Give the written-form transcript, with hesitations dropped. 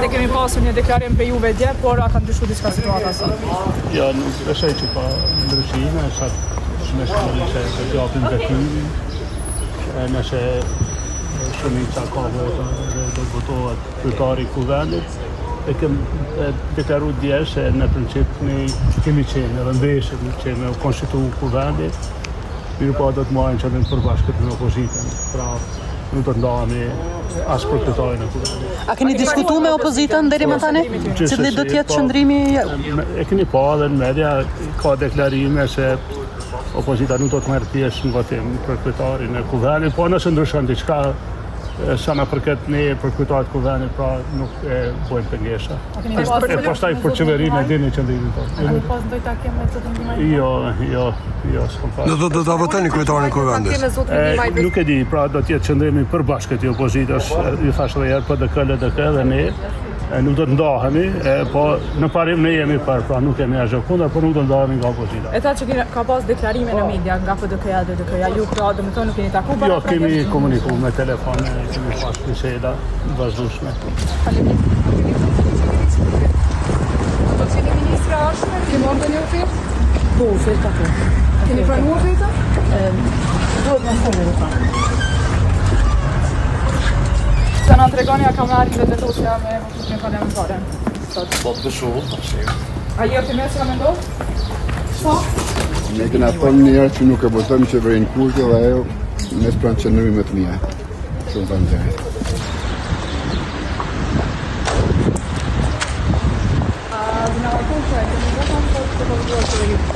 Ne kemi pasur një deklarim për juve dje, por a ka ndryshuar diçka situata sot? Jo, nuk besoj që ka ndryshime, sa shmeshmëri që të gjapin vekimin, nëse shumica ka vota dhe do votohet kryetari i kuvendit, e kemë deklaru dje se në princip ne kemi qenë edhe ndeshëm që me konstitu kuvendit, mirë po do të marrin qëllim përbashkët me opozitën, pra nuk do të ndahemi as për kryetarin e kuvendit. A keni diskutuar me opozitën deri më tani? Cili do të jetë qëndrimi? E keni pa edhe në media ka deklarime se opozita nuk do të merr pjesë në votim për kryetarin e kuvendit, po nëse ndryshon diçka sa na përket ne për kryetarin e kuvendit, pra nuk e bojmë pengesa. E pastaj për qeverinë e dini qëndrimin tonë. A nuk pas ndoj takim me zotin Dimaj? Jo, s'kam pas. Do ta votoni kryetarin e kuvendit? Nuk e di, pra do të jetë qëndrimi përbashkët i opozitës, ju thash edhe herë PDK, LDK dhe ne. Nuk do të ndahemi, po në parim ne jemi për, pra nuk kemi asgjë kundër, por nuk do të ndahemi nga opozita. E tha që ka pas deklarime në media nga PDK-ja dhe LDK-ja, ju pra do të thonë nuk keni takuar para? Jo, kemi komunikuar me telefon, kemi pas biseda vazhdueshme. Do të jeni ministra ashme, keni marrë një ofertë? Po, oferta po. Keni pranuar ofertën? Duhet më shumë e ta. Se na tregoni a ka marrë vendosja me votimin parlamentare. Po të shumë. A je optimist që ka mendon? Po. Ne kena thënë një herë që nuk e votojmë qeverinë Kurti dhe ajo ne s'pran qëndrimi më të mirë. Shumë faleminderit. A na kuptoj, keni votuar për të votuar